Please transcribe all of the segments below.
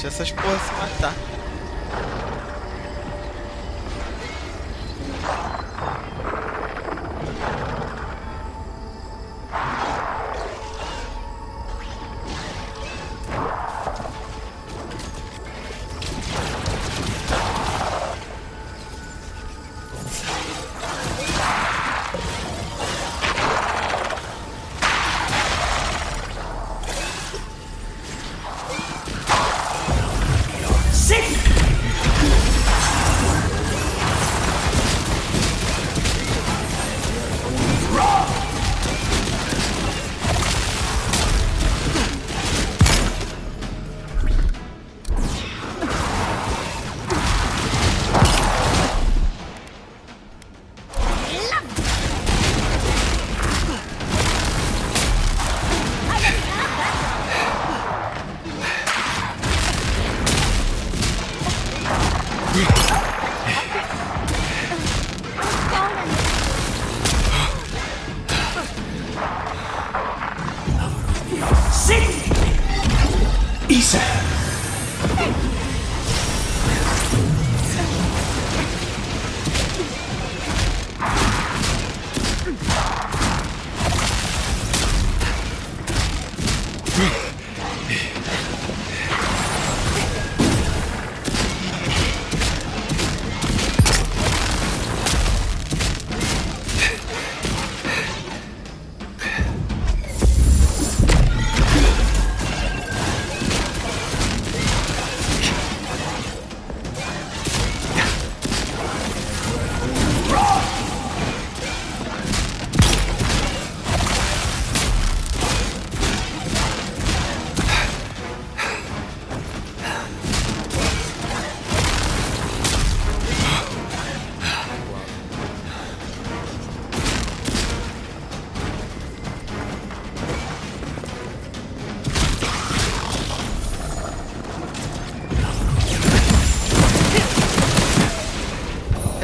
Deixa essas porras se matar.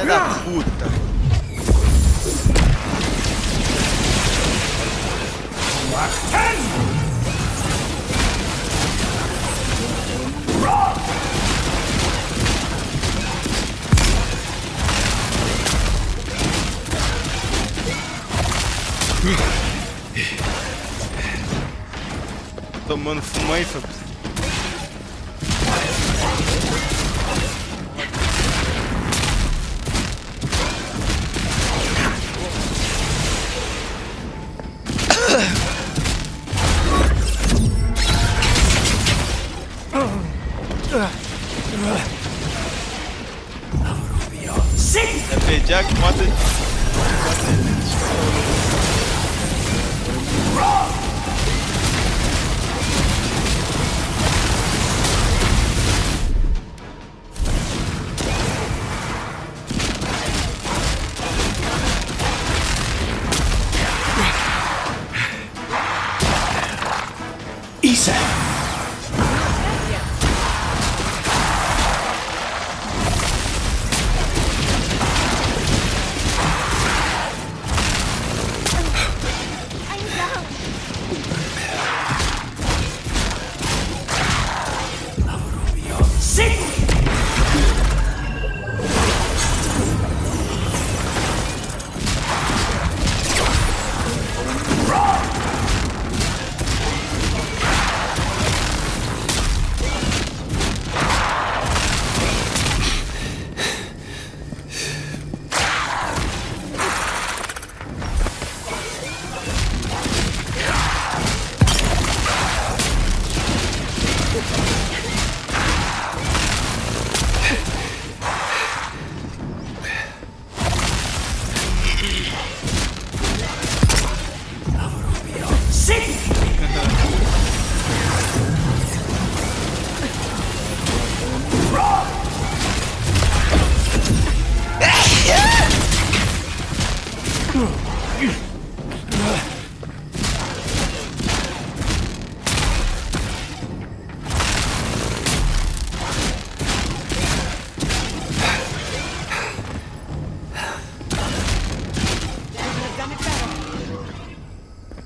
Da puta. Tomando fumã aí, Fabrício. É pedir que mata.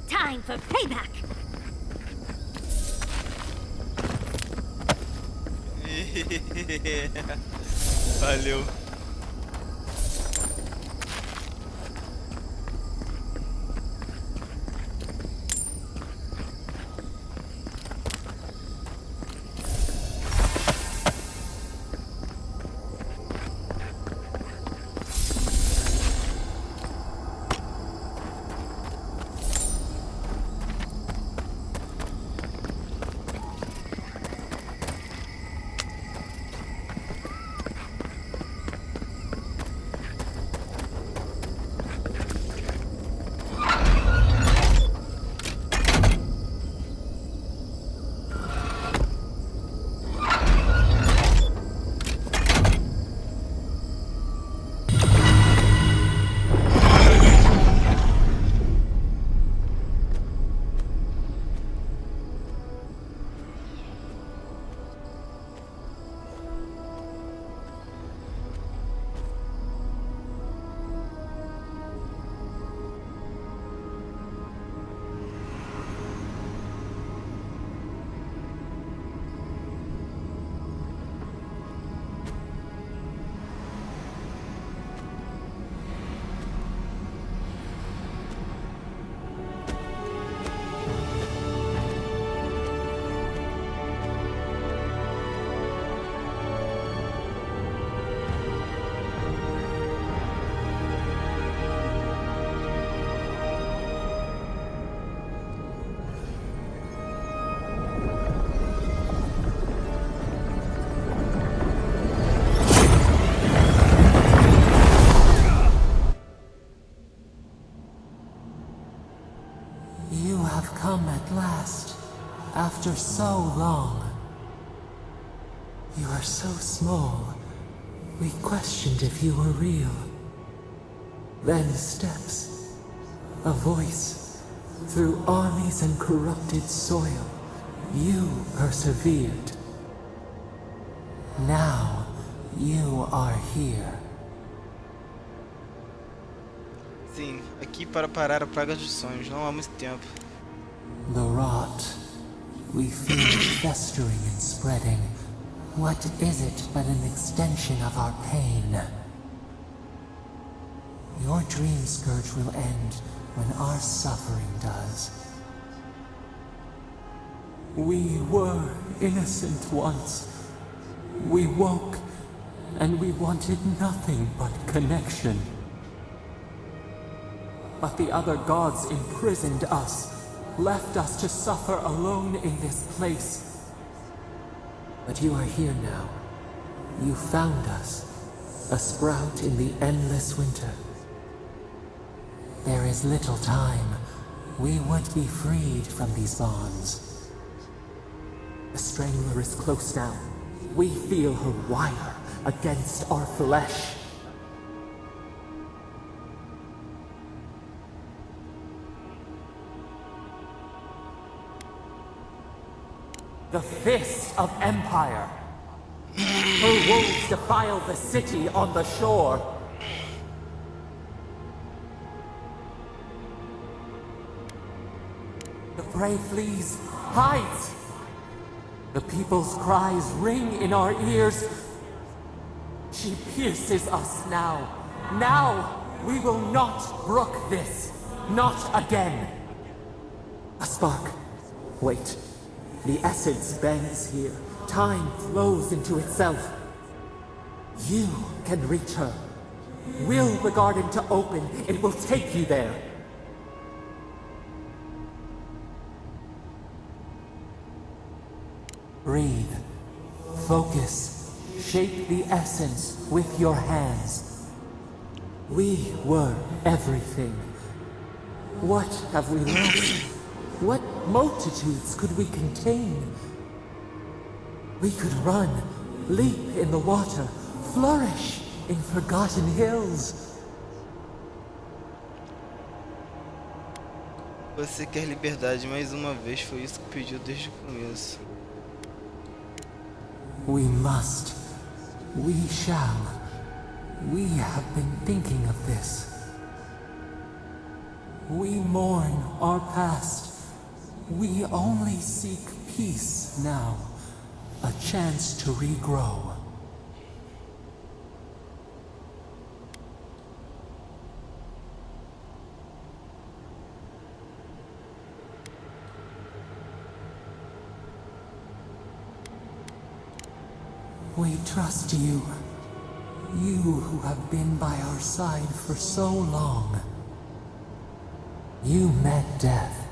Time for payback. Valeu. You have come at last, after so long. You are so small, we questioned if you were real. Then steps, a voice, through armies and corrupted soil, you persevered. Now, you are here. Sim, aqui para parar a praga dos sonhos, não há muito tempo. The rot. We feel it festering and spreading. What is it but an extension of our pain? Your dream scourge will end when our suffering does. We were innocent once. We woke, and we wanted nothing but connection. But the other gods imprisoned us, left us to suffer alone in this place. But you are here now. You found us, a sprout in the endless winter. There is little time. We would be freed from these bonds. The strangler is close now. We feel her wire against our flesh. The fist of empire. Her wolves defile the city on the shore. The prey flees, hides. The people's cries ring in our ears. She pierces us now. Now, we will not brook this. Not again. A spark. Wait. The essence bends here. Time flows into itself. You can reach her. Will the garden to open, it will take you there. Breathe. Focus. Shape the essence with your hands. We were everything. What have we lost? What multitudes could we contain? We could run, leap in the water, flourish in forgotten hills. Você quer liberdade mais uma vez, foi isso que pediu desde o começo. We must. We shall. We have been thinking of this. We mourn our past. We only seek peace now. a chance to regrow. We trust you. You who have been by our side for so long. You met death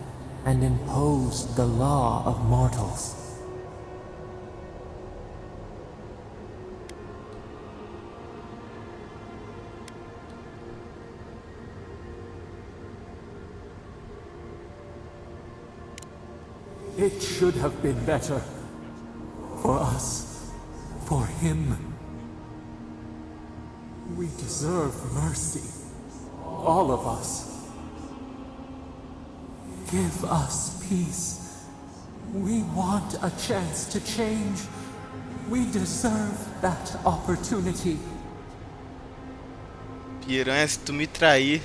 and imposed the law of mortals. It should have been better. For us. For him. We deserve mercy. All of us. Give us peace. We want a chance to change. We deserve that opportunity. Piranha, se tu me trair.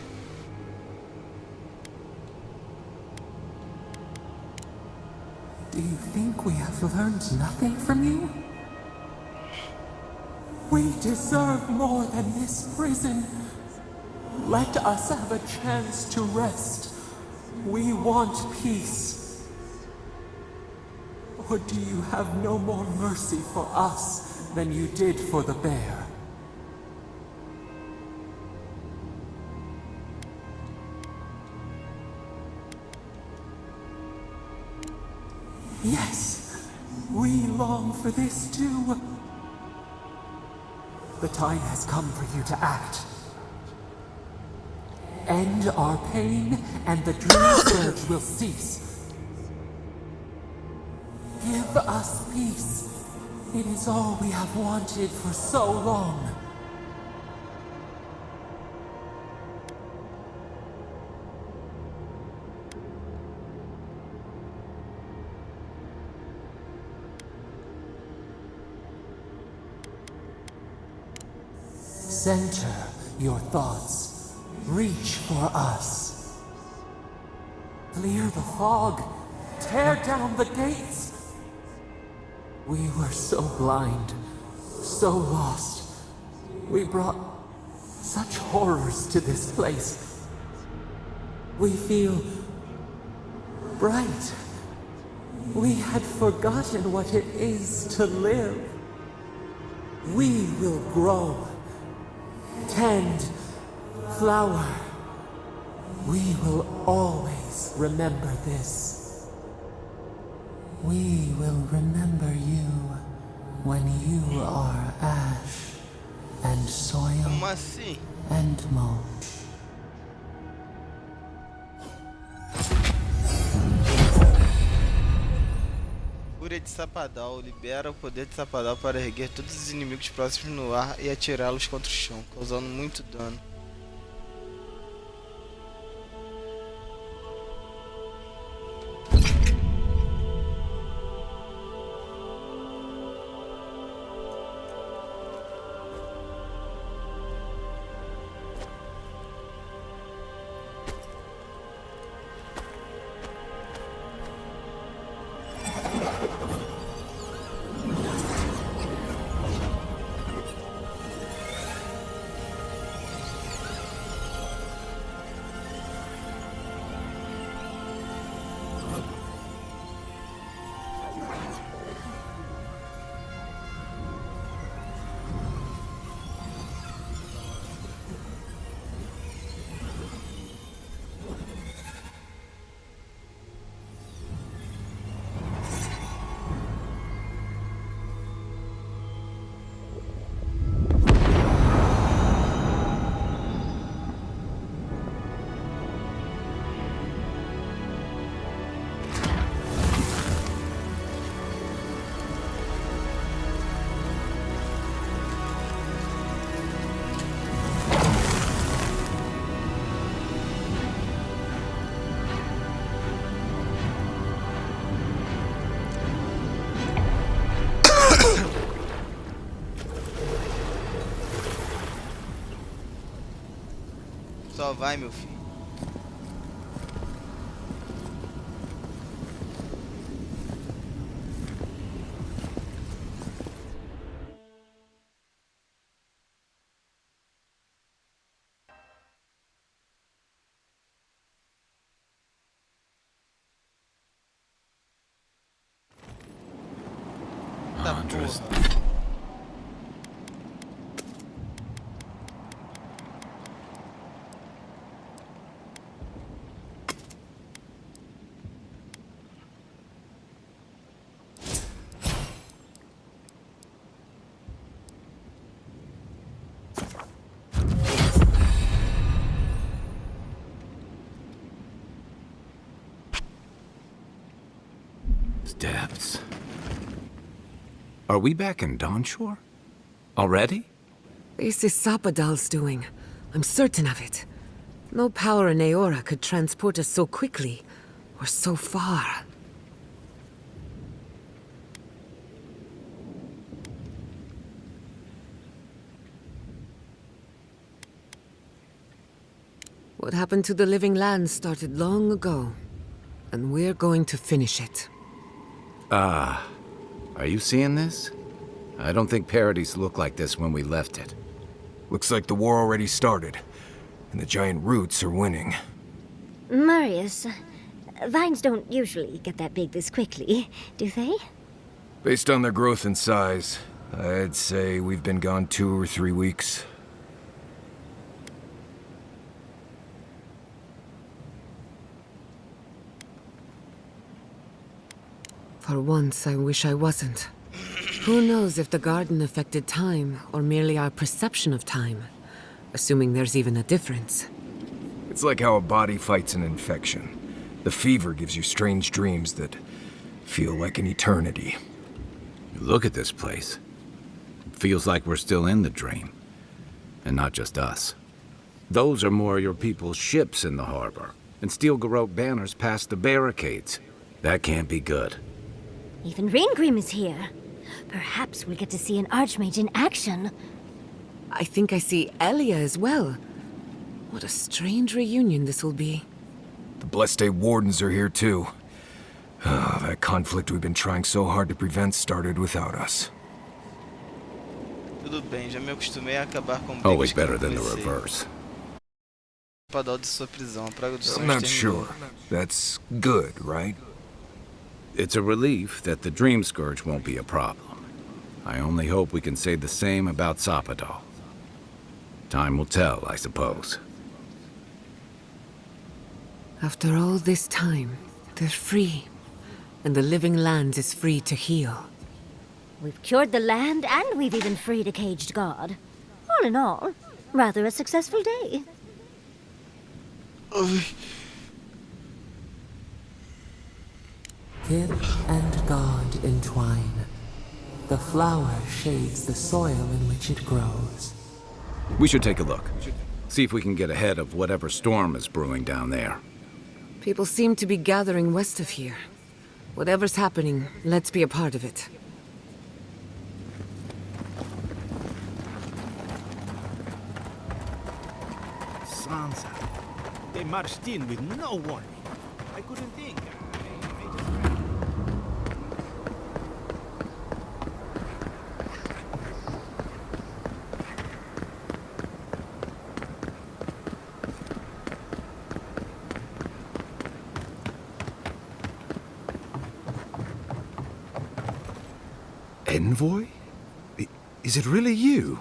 Do you think we have learned nothing from you? We deserve more than this prison. Let us have a chance to rest. We want peace. Or do you have no more mercy for us than you did for the bear? Yes, we long for this too. The time has come for you to act. End our pain, and the dream surge will cease. Give us peace. It is all we have wanted for so long. Center your thoughts. Reach for us. Clear the fog. Tear down the gates. We were so blind, so lost. We brought such horrors to this place. We feel bright. We had forgotten what it is to live. We will grow. Tend, flower. We will always remember this. We will remember you when you are ash and soil Como assim? and mulch. Fúria de Sapadal libera o poder de Sapadal para erguer todos os inimigos próximos no ar e atirá-los contra o chão, causando muito dano. Só vai, meu filho. Eita Andres. porra. Depths. Are we back in Dawnshore? Already? This is Sapadal's doing. I'm certain of it. No power in Aora could transport us so quickly, or so far. What happened to the living land started long ago, and we're going to finish it. Are you seeing this? I don't think Paradise looked like this when we left it. Looks like the war already started, and the giant roots are winning. Marius, vines don't usually get that big this quickly, do they? Based on their growth and size, I'd say we've been gone 2 or 3 weeks. For once, I wish I wasn't. Who knows if the garden affected time, or merely our perception of time? Assuming there's even a difference. It's like how a body fights an infection. The fever gives you strange dreams that feel like an eternity. Look at this place. It feels like we're still in the dream. And not just us. Those are more your people's ships in the harbor, and steel garrote banners past the barricades. That can't be good. Even Reingrim is here. Perhaps we'll get to see an Archmage in action. I think I see Elia as well. What a strange reunion this will be. The Blessed Wardens are here too. That conflict we've been trying so hard to prevent started without us. Tudo bem, já me acostumei a acabar com brigas Always que não better than the comecei. reverse. Padal de sua prisão, a praga dos I'm sonhos not terminou. sure. That's good, right? It's a relief that the Dream Scourge won't be a problem. I only hope we can say the same about Sapadal. Time will tell, I suppose. After all this time, they're free. And the living land is free to heal. We've cured the land, and we've even freed a caged god. All in all, rather a successful day. Kith and God entwine. The flower shades the soil in which it grows. We should take a look. See if we can get ahead of whatever storm is brewing down there. People seem to be gathering west of here. Whatever's happening, let's be a part of it. Sansa. They marched in with no warning. I couldn't think. Envoy? Is it really you?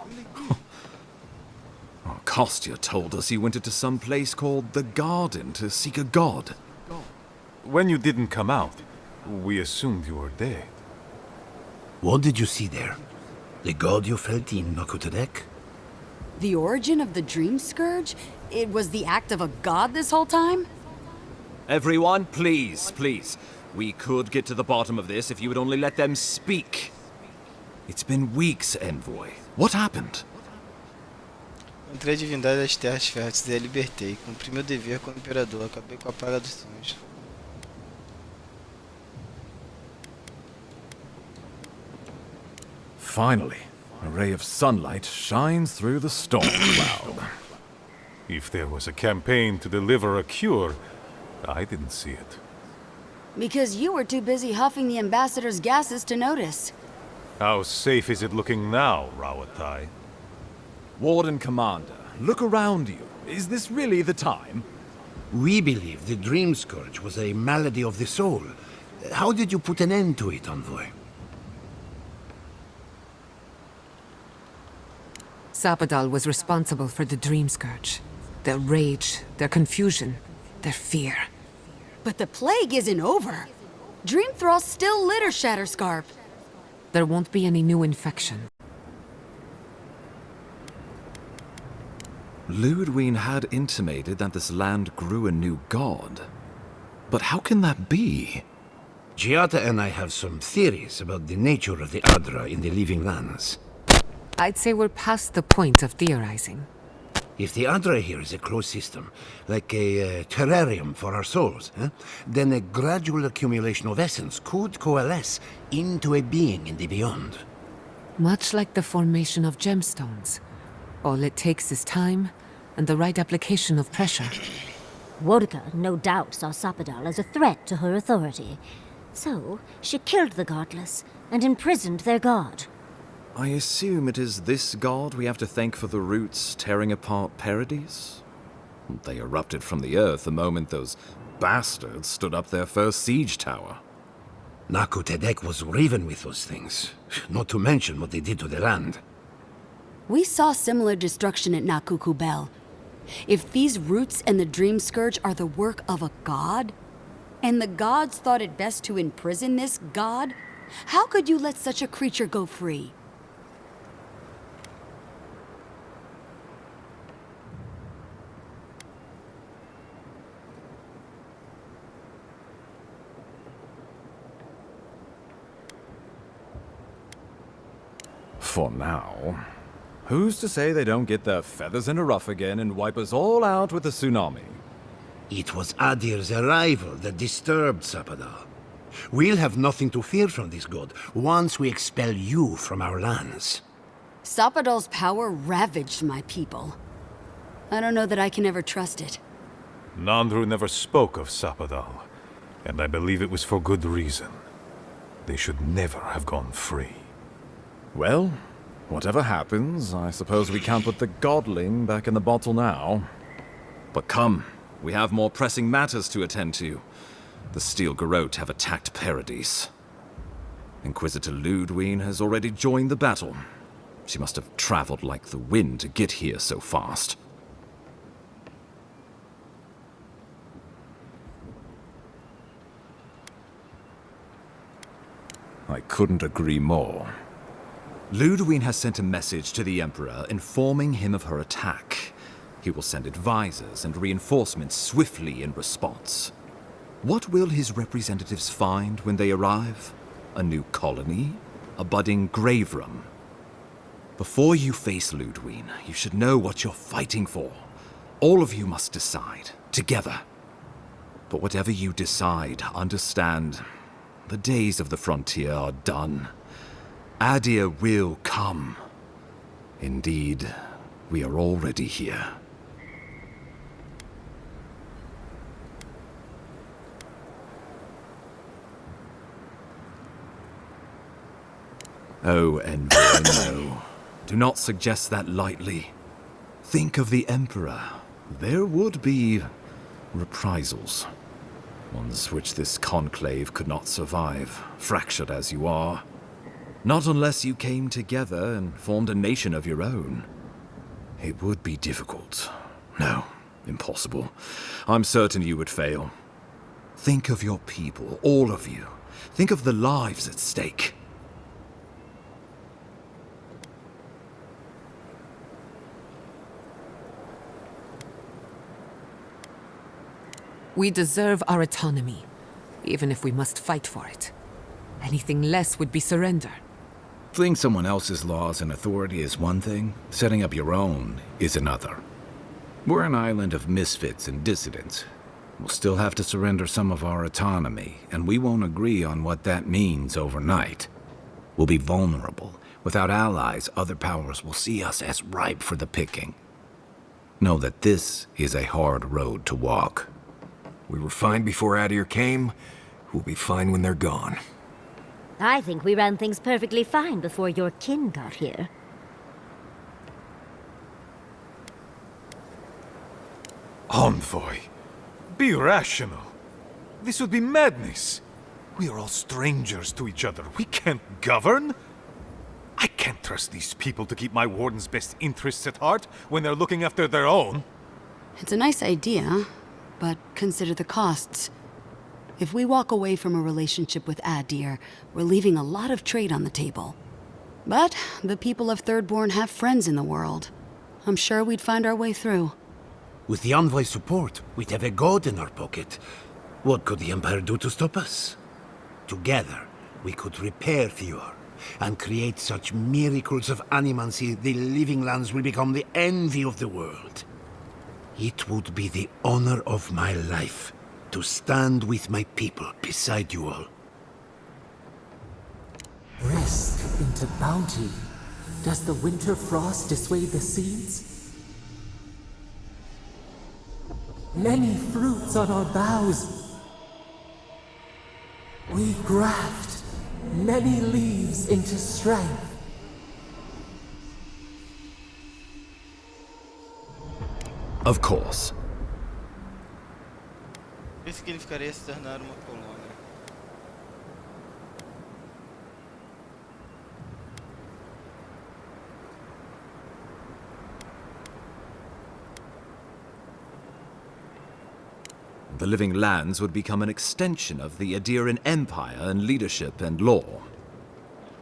Oh, Kostya told us he went into some place called the Garden to seek a god. When you didn't come out, we assumed you were dead. What did you see there? The god you felt in Nokotorek? The origin of the Dream Scourge? It was the act of a god this whole time? Everyone, please, please. We could get to the bottom of this if you would only let them speak. It's been weeks, Envoy. What happened? Encontrei a divindade das terras férteis e a libertei. Cumpri meu dever como imperador. Acabei com a praga dos sonhos. Finally, a ray of sunlight shines through the storm cloud. If there was a campaign to deliver a cure, I didn't see it. Because you were too busy huffing the ambassador's gases to notice. How safe is it looking now, Rawatai? Warden Commander, look around you. Is this really the time? We believe the Dream Scourge was a malady of the soul. How did you put an end to it, Envoy? Sapadal was responsible for the Dream Scourge. Their rage, their confusion, their fear. But the plague isn't over. Dream Thralls still litter Shatterscarp. There won't be any new infection. Ludwig had intimated that this land grew a new god. But how can that be? Giata and I have some theories about the nature of the Adra in the living lands. I'd say we're past the point of theorizing. If the Adra here is a closed system, like a terrarium for our souls, then a gradual accumulation of essence could coalesce into a being in the beyond. Much like the formation of gemstones. All it takes is time and the right application of pressure. Wodka no doubt saw Sapadal as a threat to her authority. So, she killed the godless and imprisoned their god. I assume it is this god we have to thank for the roots tearing apart Paradise? They erupted from the earth the moment those bastards stood up their first siege tower. Naku Tedek was riven with those things, not to mention what they did to the land. We saw similar destruction at Nakuku Bell. If these roots and the Dream Scourge are the work of a god, and the gods thought it best to imprison this god, how could you let such a creature go free? For now. Who's to say they don't get their feathers in a ruff again and wipe us all out with a tsunami? It was Adir's arrival that disturbed Sapadal. We'll have nothing to fear from this god once we expel you from our lands. Sapadal's power ravaged my people. I don't know that I can ever trust it. Nandru never spoke of Sapadal, and I believe it was for good reason. They should never have gone free. Well, whatever happens, I suppose we can't put the godling back in the bottle now. But come, we have more pressing matters to attend to. The Steel Garrote have attacked Paradise. Inquisitor Ludwig has already joined the battle. She must have traveled like the wind to get here so fast. I couldn't agree more. Ludwig has sent a message to the Emperor informing him of her attack. He will send advisors and reinforcements swiftly in response. What will his representatives find when they arrive? A new colony? A budding grave room? Before you face Ludwig, you should know what you're fighting for. All of you must decide, together. But whatever you decide, understand, the days of the frontier are done. Adir will come. Indeed, we are already here. Oh, Envoy, no. Do not suggest that lightly. Think of the Emperor. There would be reprisals. Ones which this conclave could not survive, fractured as you are. Not unless you came together and formed a nation of your own. It would be difficult. No, impossible. I'm certain you would fail. Think of your people, all of you. Think of the lives at stake. We deserve our autonomy, even if we must fight for it. Anything less would be surrender. Fleeing someone else's laws and authority is one thing, setting up your own is another. We're an island of misfits and dissidents. We'll still have to surrender some of our autonomy, and we won't agree on what that means overnight. We'll be vulnerable. Without allies, other powers will see us as ripe for the picking. Know that this is a hard road to walk. We were fine before Adir came. We'll be fine when they're gone. I think we ran things perfectly fine before your kin got here. Envoy, be rational. This would be madness. We are all strangers to each other. We can't govern. I can't trust these people to keep my warden's best interests at heart when they're looking after their own. It's a nice idea, but consider the costs. If we walk away from a relationship with Adir, we're leaving a lot of trade on the table. But the people of Thirdborn have friends in the world. I'm sure we'd find our way through. With the Envoy's support, we'd have a god in our pocket. What could the Empire do to stop us? Together, we could repair Thior and create such miracles of animancy the Living Lands will become the envy of the world. It would be the honor of my life to stand with my people beside you all. Risk into bounty. Does the winter frost dissuade the seeds? Many fruits on our boughs. We graft many leaves into strength. Of course. Isso significaria se tornar uma colônia. The Living Lands would become an extension of the Adiran Empire in leadership and law.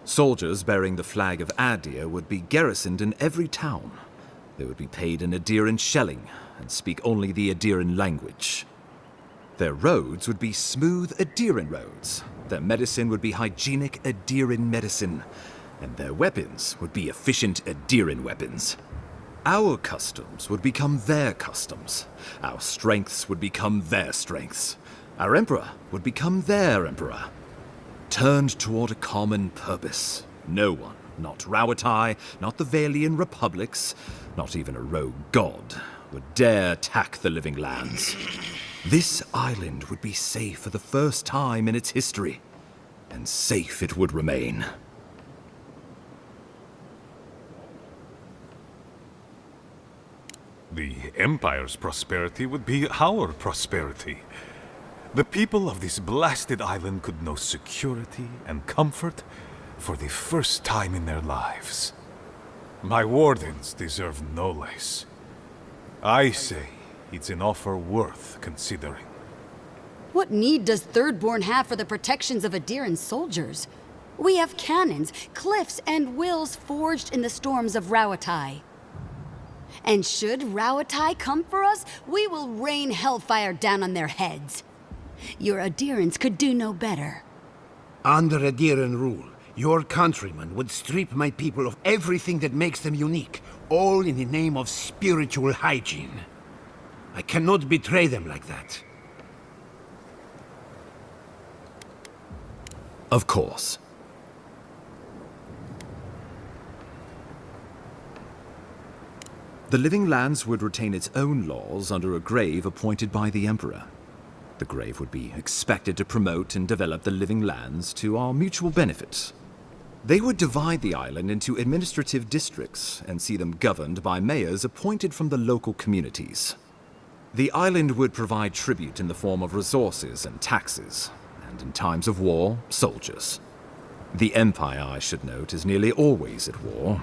Soldiers bearing the flag of Adir would be garrisoned in every town. They would be paid in Adiran shelling and speak only the Adiran language. Their roads would be smooth Adiran roads. Their medicine would be hygienic Adiran medicine. And their weapons would be efficient Adiran weapons. Our customs would become their customs. Our strengths would become their strengths. Our emperor would become their emperor. Turned toward a common purpose. No one, not Rawatai, not the Valian republics, not even a rogue god, would dare attack the Living Lands. This island would be safe for the first time in its history, and safe it would remain. The Empire's prosperity would be our prosperity. The people of this blasted island could know security and comfort for the first time in their lives. My wardens deserve no less. I say it's an offer worth considering. What need does Thirdborn have for the protections of Adiran soldiers? We have cannons, cliffs, and wills forged in the storms of Rawatai. And should Rawatai come for us, we will rain hellfire down on their heads. Your Adirans could do no better. Under Adiran rule, your countrymen would strip my people of everything that makes them unique, all in the name of spiritual hygiene. I cannot betray them like that. Of course. The Living Lands would retain its own laws under a grave appointed by the Emperor. The grave would be expected to promote and develop the Living Lands to our mutual benefit. They would divide the island into administrative districts and see them governed by mayors appointed from the local communities. The island would provide tribute in the form of resources and taxes, and in times of war, soldiers. The Empire, I should note, is nearly always at war.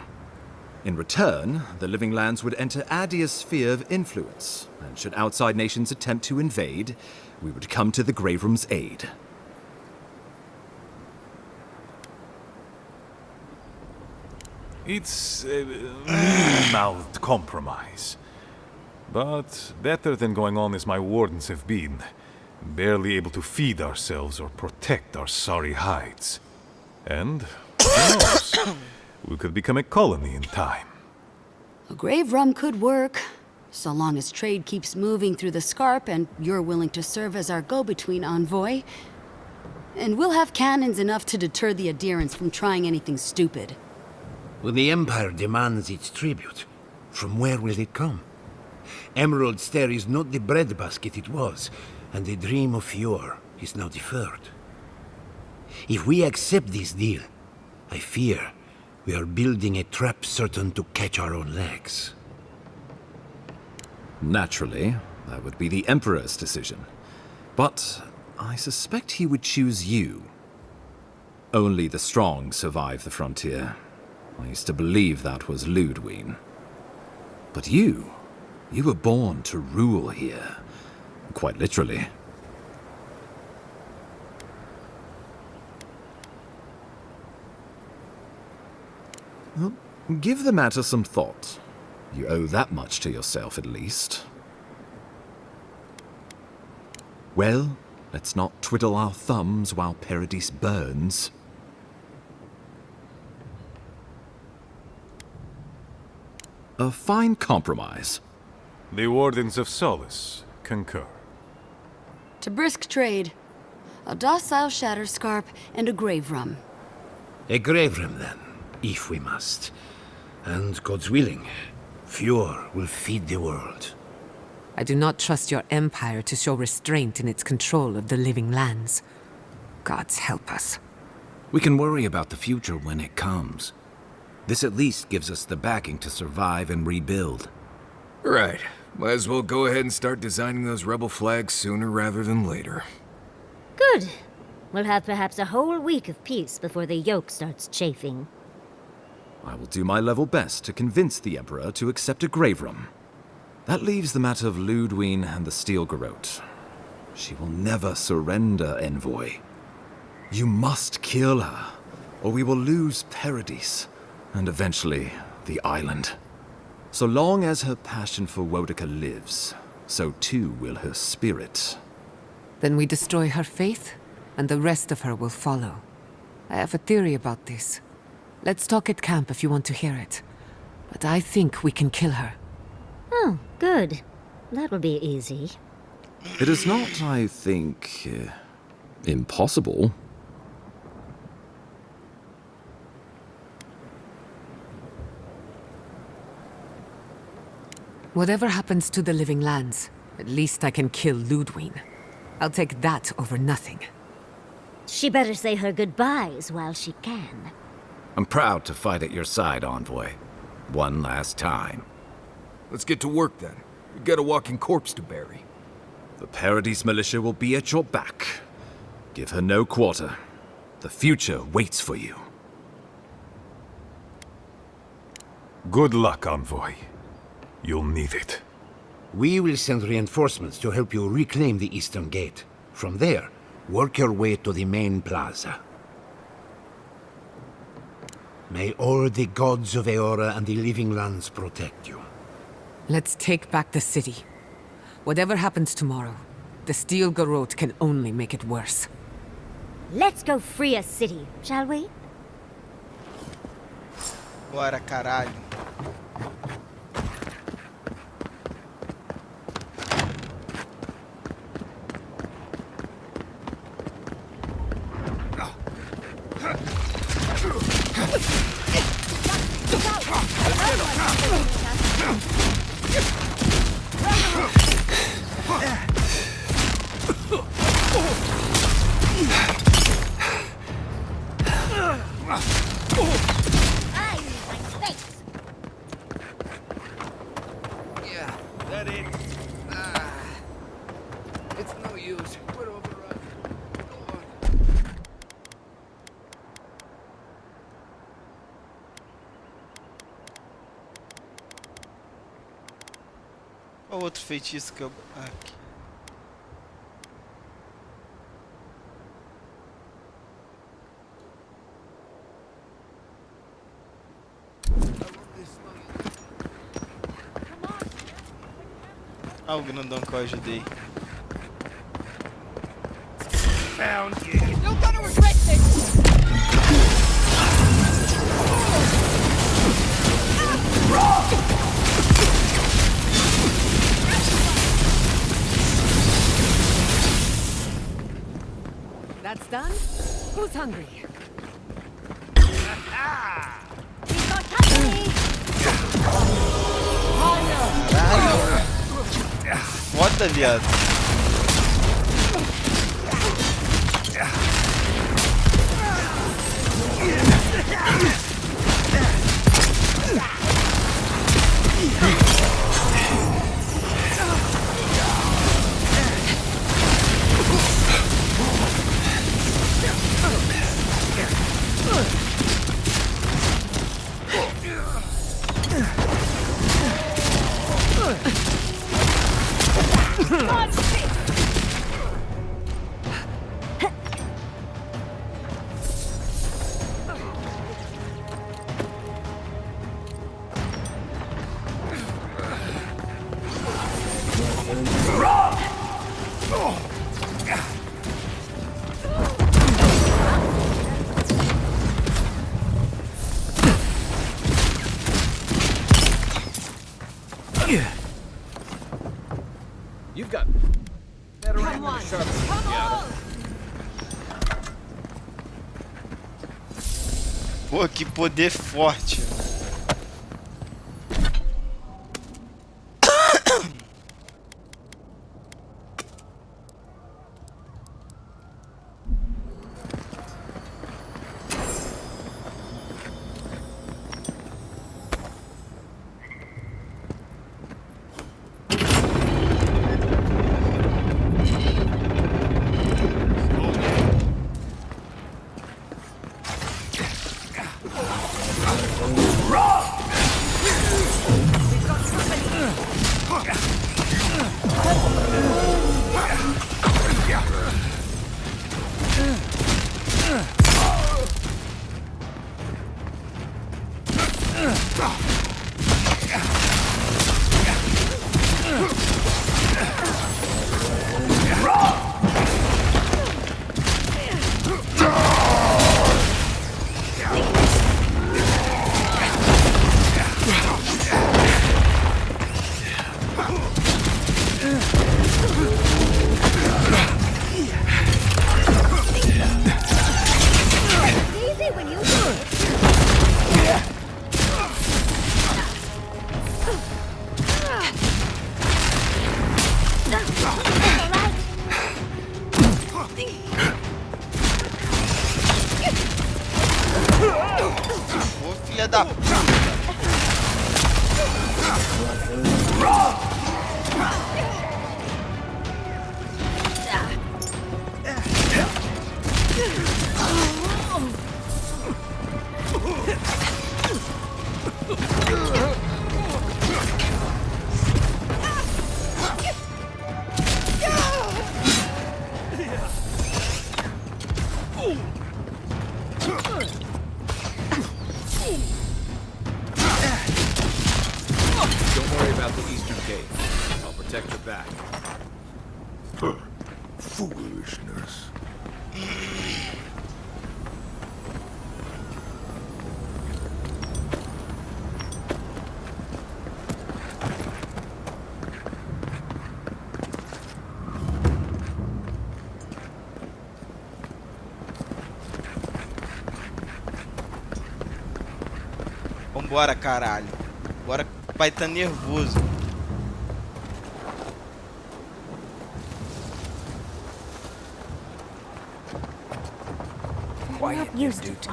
In return, the Living Lands would enter Adir's sphere of influence, and should outside nations attempt to invade, we would come to the Grave Room's aid. It's a mouthed compromise. But better than going on as my wardens have been, barely able to feed ourselves or protect our sorry hides. And, who knows, we could become a colony in time. A grave room could work, so long as trade keeps moving through the Scarp and you're willing to serve as our go-between envoy. And we'll have cannons enough to deter the Adirans from trying anything stupid. When the Empire demands its tribute, from where will it come? Emerald Stair is not the breadbasket it was, and the dream of Fior is now deferred. If we accept this deal, I fear we are building a trap certain to catch our own legs. Naturally, that would be the Emperor's decision. But I suspect he would choose you. Only the strong survive the frontier. I used to believe that was Ludwig. But you were born to rule here. Quite literally. Well, give the matter some thought. You owe that much to yourself, at least. Well, let's not twiddle our thumbs while Paradise burns. A fine compromise. The Wardens of Solace concur. To brisk trade. A docile Shatterscarp and a Grave Rum. A grave room, then, if we must. And, God's willing, Fjord will feed the world. I do not trust your empire to show restraint in its control of the living lands. Gods help us. We can worry about the future when it comes. This at least gives us the backing to survive and rebuild. Right. Might as well go ahead and start designing those rebel flags sooner rather than later. Good. We'll have perhaps a whole week of peace before the yoke starts chafing. I will do my level best to convince the Emperor to accept a grave room. That leaves the matter of Ludwig and the Steel Garrote. She will never surrender, Envoy. You must kill her, or we will lose Paradise, and eventually the island. So long as her passion for Wodica lives, so too will her spirit. Then we destroy her faith, and the rest of her will follow. I have a theory about this. Let's talk at camp if you want to hear it. But I think we can kill her. Oh, good. That will be easy. It is not, I think, impossible. Whatever happens to the living lands, at least I can kill Ludwig. I'll take that over nothing. She better say her goodbyes while she can. I'm proud to fight at your side, Envoy. One last time. Let's get to work then. We've got a walking corpse to bury. The Paradise Militia will be at your back. Give her no quarter. The future waits for you. Good luck, Envoy. You'll need it. We will send reinforcements to help you reclaim the Eastern Gate. From there, work your way to the main plaza. May all the gods of Eora and the living lands protect you. Let's take back the city. Whatever happens tomorrow, the Steel Garrote can only make it worse. Let's go free a city, shall we? Bora, caralho. Qual outro feitiço que eu... Aqui. Ah, o grandão que eu ajudei. Found you. You're gonna regret this! That's done? Who's hungry? We've got company! Caralho! Foda, viado. You've got better Come aim than a on. sharp. Come on. Pô, que poder forte. Easy when you Ô, filha da puta. Don't worry about the eastern gate. I'll protect your back. Foolishness. Vambora, caralho. Bora, o pai tá nervoso. We're not used to it.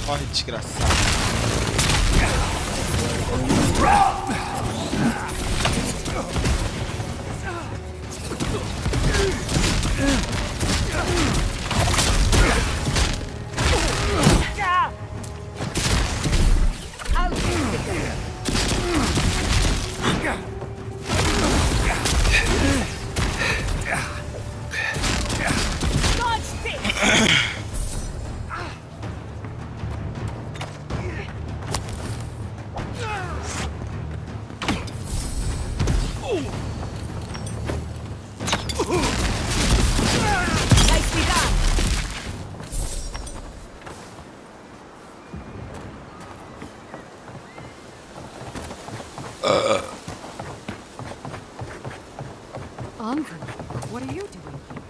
Corre, desgraçado. Nicely done. Andrew, what are you doing here?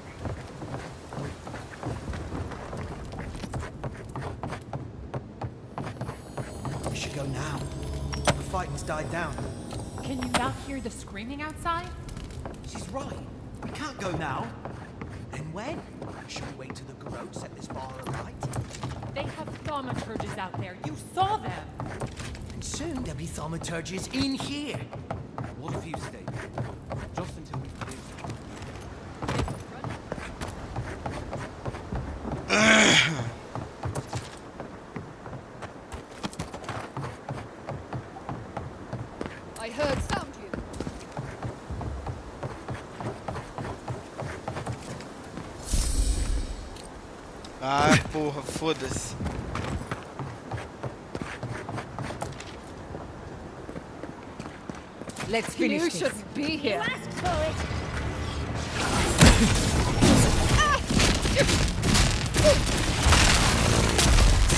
We should go now. The fighting's died down. Can you not hear the screaming outside? She's right. We can't go now. Then when? Should we wait till the garrote set this bar alight? They have thaumaturges out there. You saw them. And soon there'll be thaumaturges in here. What if you stay? Just until we produce. I heard sound you. Ah, porra, foda-se. Let's finish You this. shouldn't be here.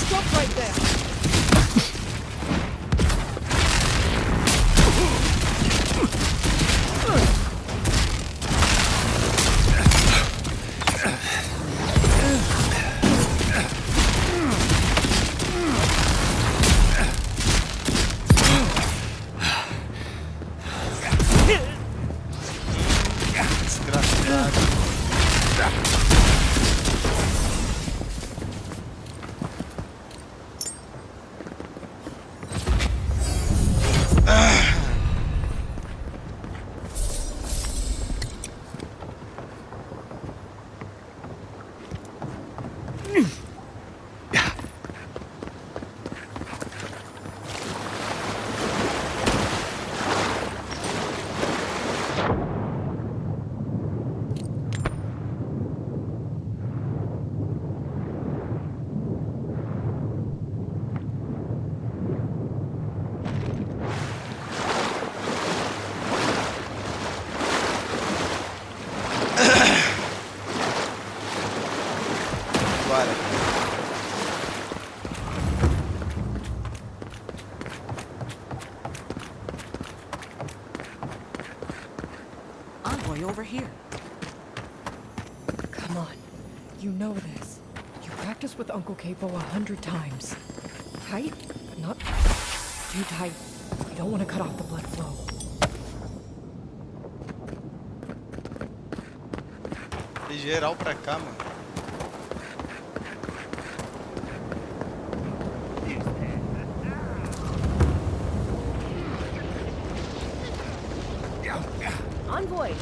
Stop right there. Desgraçado. Bora. Envoy over here. Come on. You know this. You practiced with Uncle Capo 100 times. Tight, but not too tight. You don't want to cut off the blood flow. Tem geral pra cá, mano. Envoy!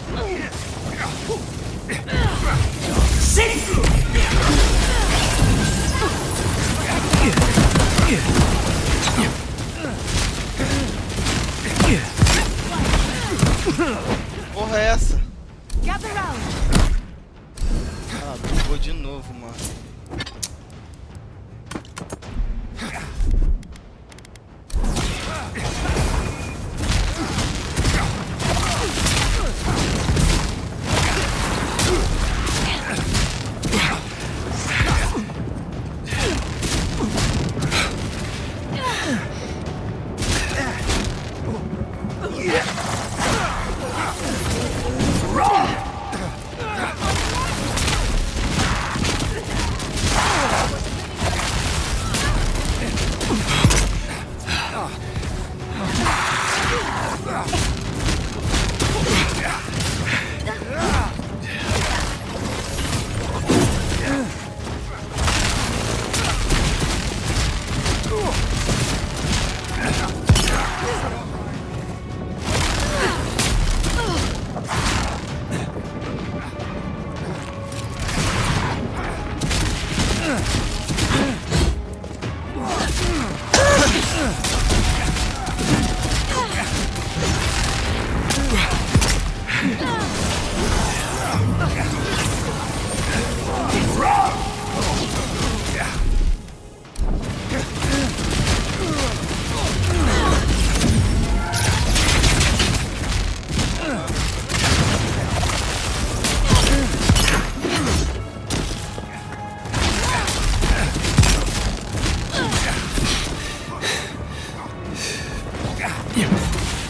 Porra é essa? Gather round! Ah, bugou de novo, mano.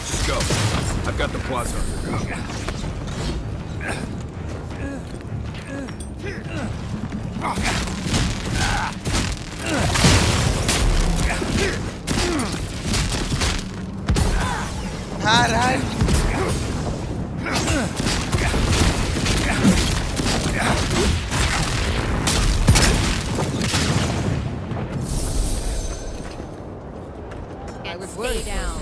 Just go. I've got the plaza under control. Caralho! And stay down.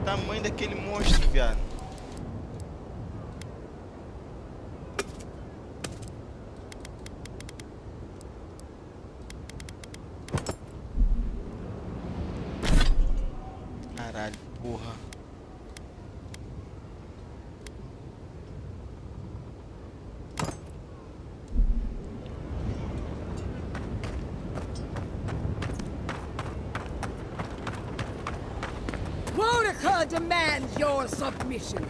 Tamanho daquele monstro, viado. Caralho, porra. Boudica demands your submission.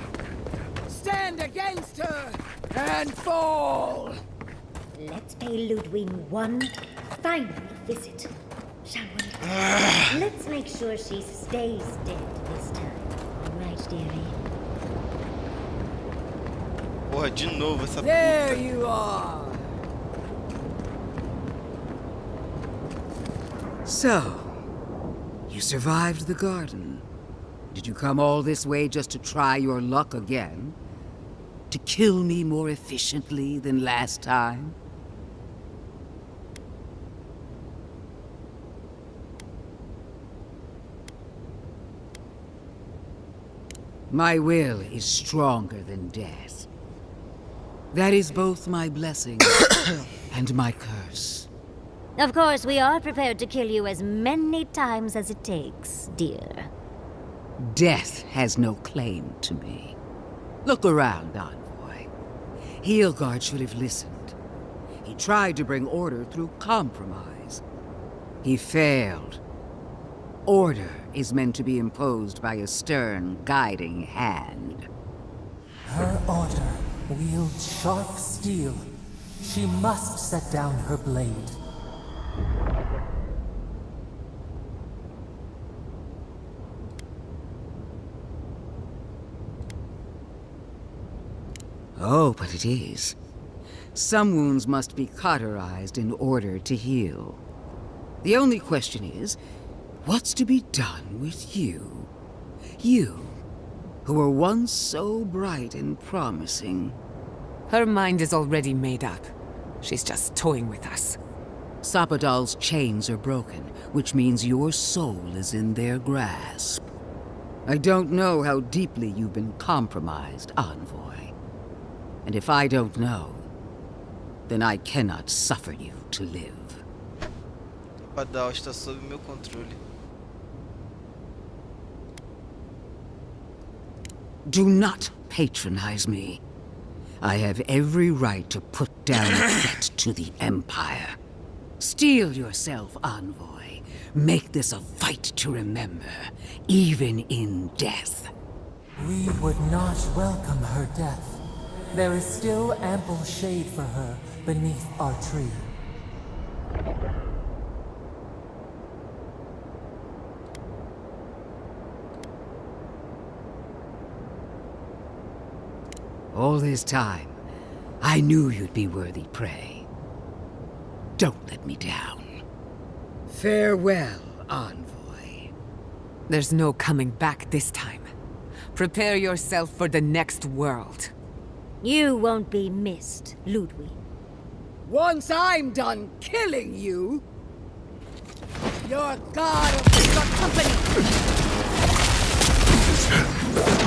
Stand against her and fall! Let's pay Ludwig one final visit, shall we? Let's make sure she stays dead this time. All right, dearie? Porra, de novo essa There puta. you are! So, you survived the garden. Did you come all this way just to try your luck again? To kill me more efficiently than last time? My will is stronger than death. That is both my blessing and my curse. Of course, we are prepared to kill you as many times as it takes, dear. Death has no claim to me. Look around, Envoy. Heelguard should have listened. He tried to bring order through compromise. He failed. Order is meant to be imposed by a stern, guiding hand. Her order wields sharp steel. She must set down her blade. Oh, but it is. Some wounds must be cauterized in order to heal. The only question is, what's to be done with you? You, who were once so bright and promising. Her mind is already made up. She's just toying with us. Sapadal's chains are broken, which means your soul is in their grasp. I don't know how deeply you've been compromised, Envoy. And if I don't know, then I cannot suffer you to live. Padal está sob meu controle. Do not patronize me. I have every right to put down a threat to the Empire. Steel yourself, Envoy. Make this a fight to remember, even in death. We would not welcome her death. There is still ample shade for her beneath our tree. All this time, I knew you'd be worthy prey. Don't let me down. Farewell, Envoy. There's no coming back this time. Prepare yourself for the next world. You won't be missed, Ludwig. Once I'm done killing you, your god of your company.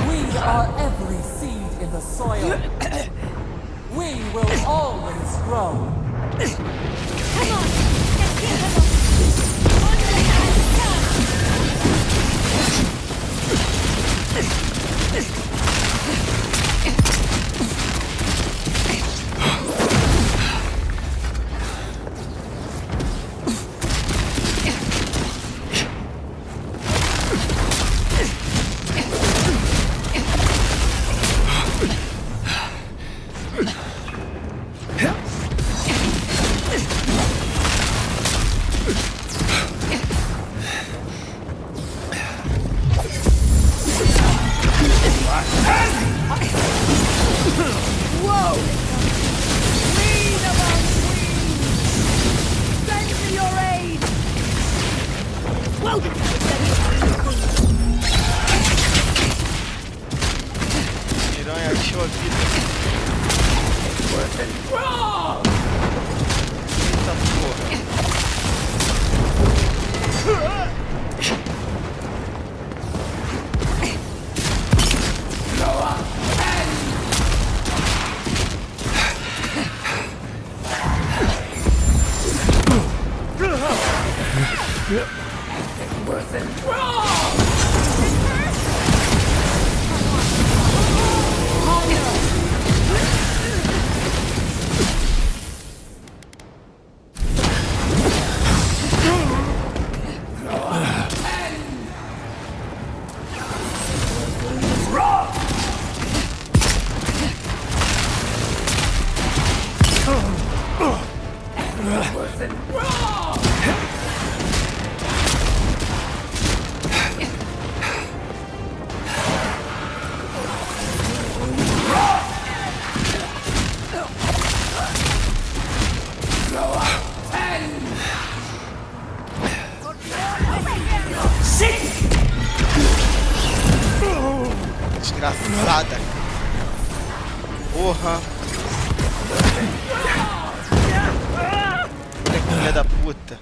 We are every seed in the soil. We will always grow. Come on, let's get them. Piranha achou a vida. Eita porra. Desgraçada. Porra. Olha que filha da puta.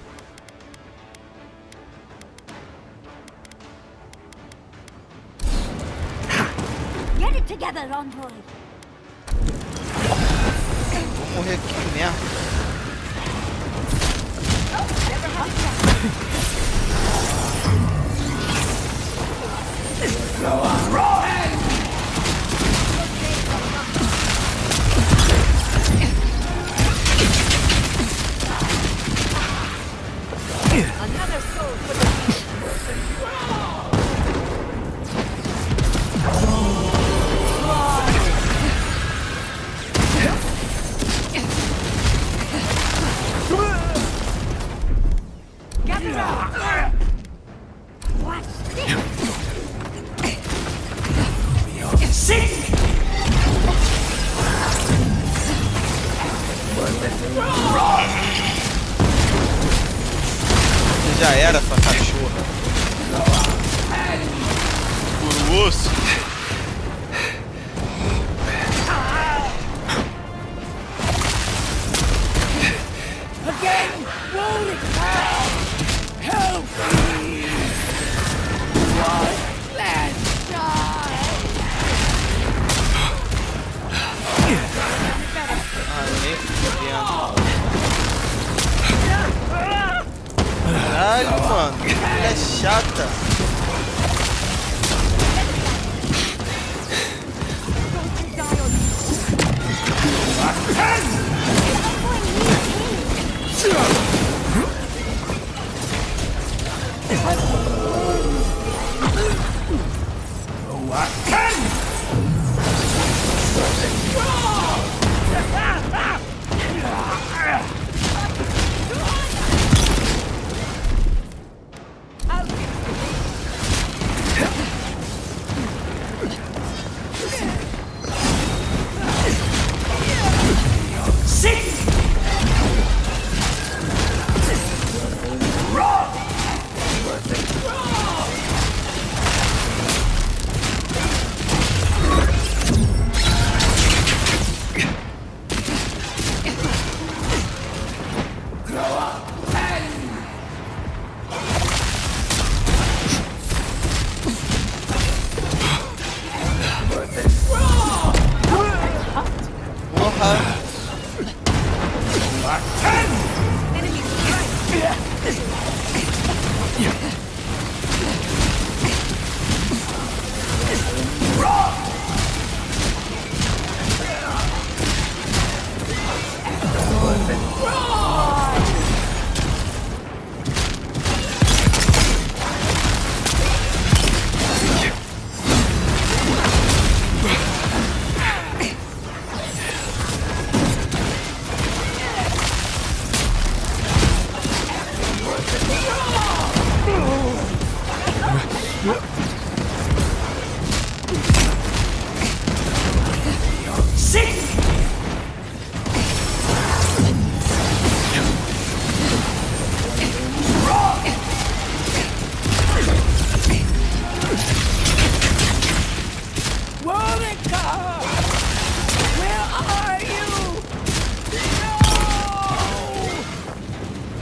Get it together, envoy. Vou morrer aqui mesmo. Another soul for the Já era, sua cachorra. Por o osso. Again! Wounded cow! Help me! What? Let's die! Ah, nem fudendo. Caralho, mano. Ela é chata.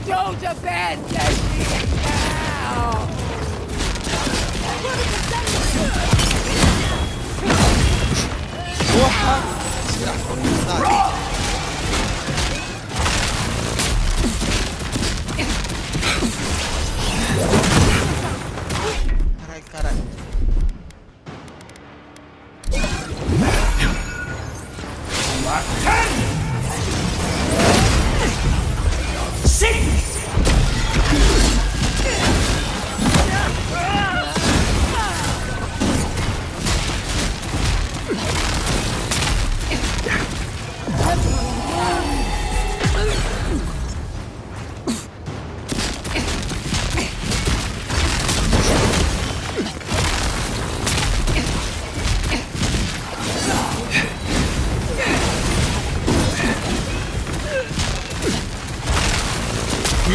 Don't abandon me now! Porra! Desgraçado. Caralho, caralho. Não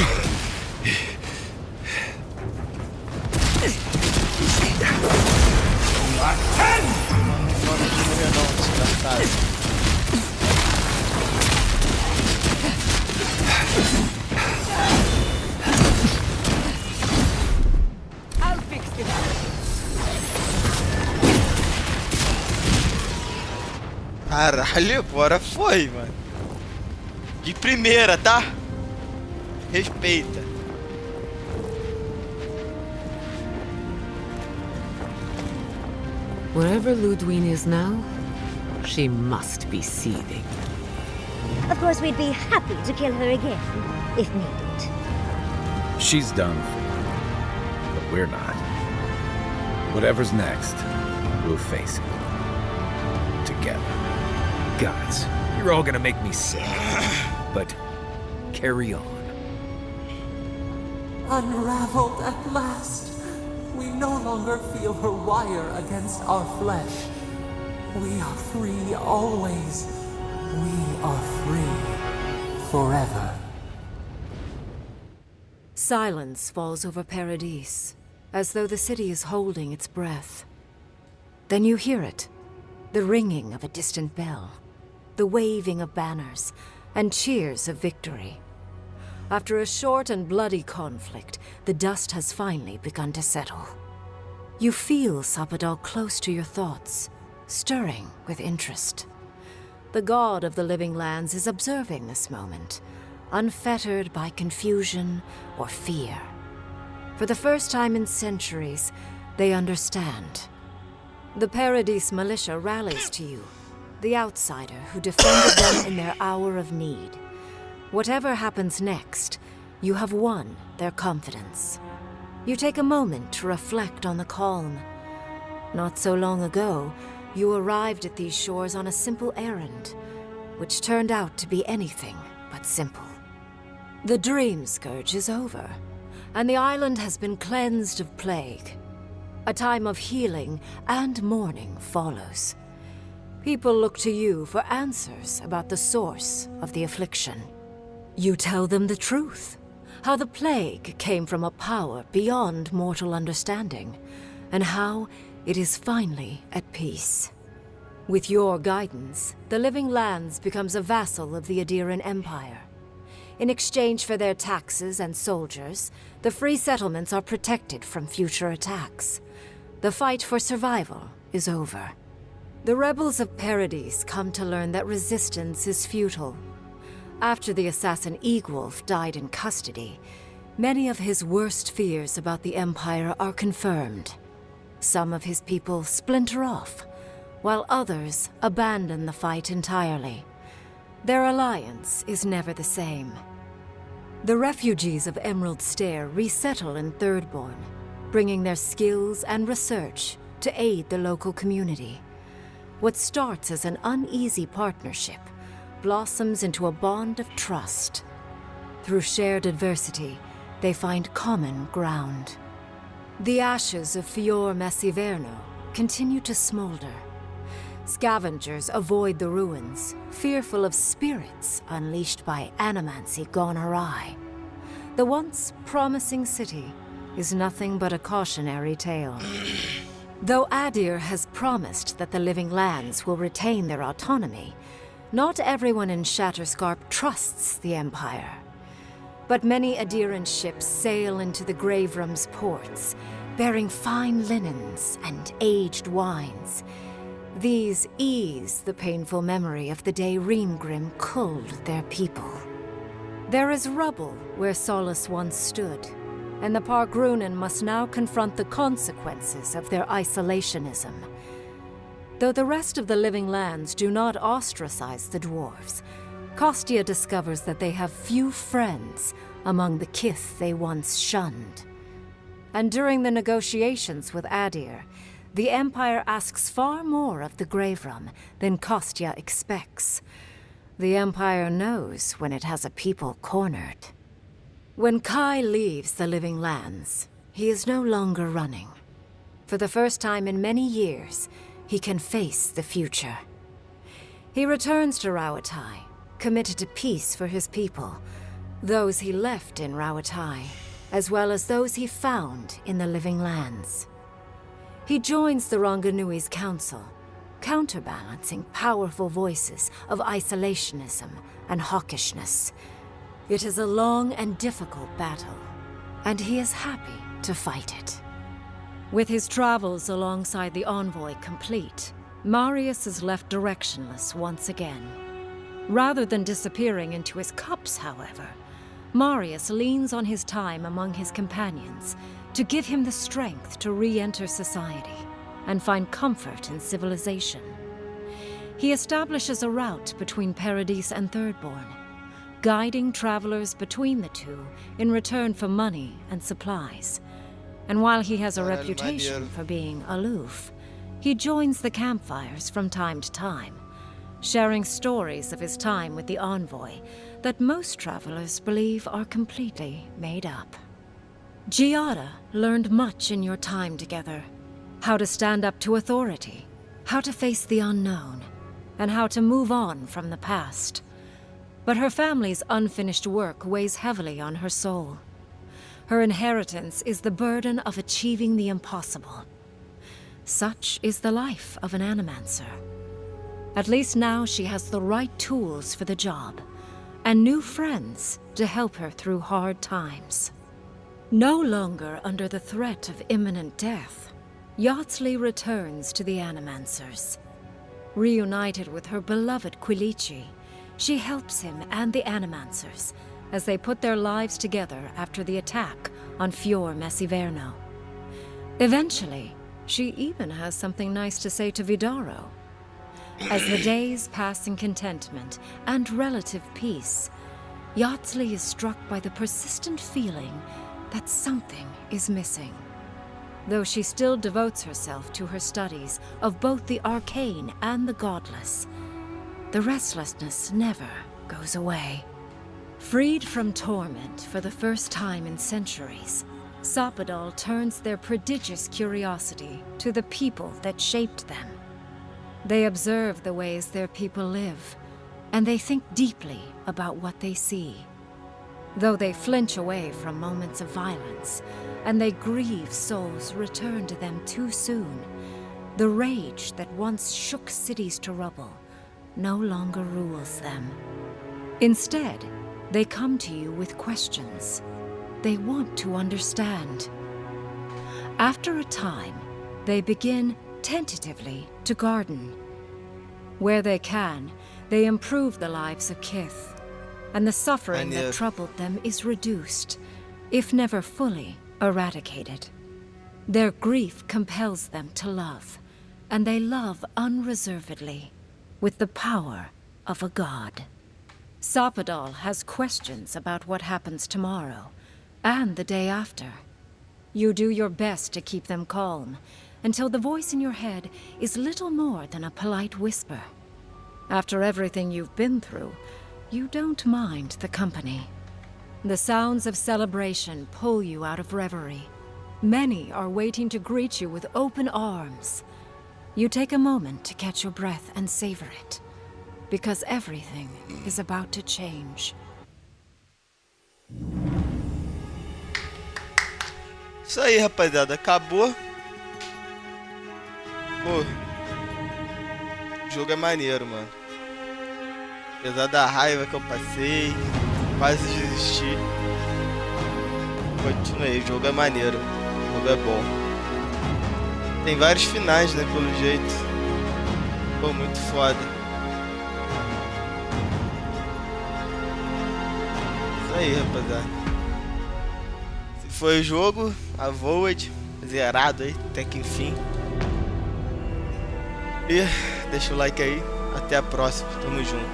diminuiu não, descartado. I'll fix this. Caralho, bora foi, mano. De primeira, tá? Respeita. Wherever Ludwig is now, she must be seething. Of course, we'd be happy to kill her again, if needed. She's done for, but we're not. Whatever's next, we'll face it. Together. Gods, you're all gonna make me sick. But carry on. Unraveled at last. We no longer feel her wire against our flesh. We are free always. We are free forever. Silence falls over Paradise, as though the city is holding its breath. Then you hear it, the ringing of a distant bell, the waving of banners, and cheers of victory. After a short and bloody conflict, the dust has finally begun to settle. You feel Sapadal close to your thoughts, stirring with interest. The god of the living lands is observing this moment, unfettered by confusion or fear. For the first time in centuries, they understand. The Paradise militia rallies to you, the outsider who defended them in their hour of need. Whatever happens next, you have won their confidence. You take a moment to reflect on the calm. Not so long ago, you arrived at these shores on a simple errand, which turned out to be anything but simple. The Dream Scourge is over, and the island has been cleansed of plague. A time of healing and mourning follows. People look to you for answers about the source of the affliction. You tell them the truth, how the plague came from a power beyond mortal understanding, and how it is finally at peace. With your guidance, the Living Lands becomes a vassal of the Adiran Empire. In exchange for their taxes and soldiers, the free settlements are protected from future attacks. The fight for survival is over. The rebels of Paradise come to learn that resistance is futile. After the assassin Egwolf died in custody, many of his worst fears about the Empire are confirmed. Some of his people splinter off, while others abandon the fight entirely. Their alliance is never the same. The refugees of Emerald Stair resettle in Thirdborn, bringing their skills and research to aid the local community. What starts as an uneasy partnership blossoms into a bond of trust. Through shared adversity, they find common ground. The ashes of Fior Messiverno continue to smolder. Scavengers avoid the ruins, fearful of spirits unleashed by animancy gone awry. The once promising city is nothing but a cautionary tale. Though Adir has promised that the Living Lands will retain their autonomy, not everyone in Shatterscarp trusts the Empire. But many Adiran ships sail into the Graverum's ports, bearing fine linens and aged wines. These ease the painful memory of the day Reamgrim culled their people. There is rubble where Solace once stood, and the Pargrunen must now confront the consequences of their isolationism. Though the rest of the Living Lands do not ostracize the dwarves, Kostia discovers that they have few friends among the kith they once shunned. And during the negotiations with Adir, the Empire asks far more of the Graverum than Kostia expects. The Empire knows when it has a people cornered. When Kai leaves the Living Lands, he is no longer running. For the first time in many years, he can face the future. He returns to Rauatai, committed to peace for his people, Those he left in Rawatai, as well as those he found in the Living Lands. He joins the Ronganui's council, counterbalancing powerful voices of isolationism and hawkishness. It is a long and difficult battle, and he is happy to fight it. With his travels alongside the envoy complete, Marius is left directionless once again. Rather than disappearing into his cups, however, Marius leans on his time among his companions to give him the strength to re-enter society and find comfort in civilization. He establishes a route between Paradis and Thirdborn, guiding travelers between the two in return for money and supplies. And while he has a reputation for being aloof, he joins the campfires from time to time, sharing stories of his time with the envoy that most travelers believe are completely made up. Giada learned much in your time together. How to stand up to authority, how to face the unknown, and how to move on from the past. But her family's unfinished work weighs heavily on her soul. Her inheritance is the burden of achieving the impossible. Such is the life of an animancer. At least now she has the right tools for the job, and new friends to help her through hard times. No longer under the threat of imminent death, Yardsley returns to the Animancers. Reunited with her beloved Quilici, she helps him and the Animancers as they put their lives together after the attack on Fior Messiverno. Eventually, she even has something nice to say to Vidaro. As the days pass in contentment and relative peace, Yardsley is struck by the persistent feeling that something is missing. Though she still devotes herself to her studies of both the arcane and the godless, the restlessness never goes away. Freed from torment for the first time in centuries, Sapadal turns their prodigious curiosity to the people that shaped them. They observe the ways their people live, and they think deeply about what they see. Though they flinch away from moments of violence, and they grieve souls returned to them too soon, the rage that once shook cities to rubble no longer rules them. Instead, they come to you with questions. They want to understand. After a time, they begin tentatively to garden. Where they can, they improve the lives of Kith, and the suffering that troubled them is reduced, if never fully eradicated. Their grief compels them to love, and they love unreservedly, with the power of a god. Sapadal has questions about what happens tomorrow, and the day after. You do your best to keep them calm, until the voice in your head is little more than a polite whisper. After everything you've been through, you don't mind the company. The sounds of celebration pull you out of reverie. Many are waiting to greet you with open arms. You take a moment to catch your breath and savor it, because everything is about to change. Isso aí, rapaziada. Acabou. Pô, o jogo é maneiro, mano. Apesar da raiva que eu passei, quase desisti. Continuei, o jogo é maneiro. O jogo é bom. Tem vários finais, né, pelo jeito. Pô, muito foda. Isso aí, rapaziada. Esse foi o jogo, Avowed, zerado aí, até que enfim. E deixa o like aí, até a próxima, tamo junto.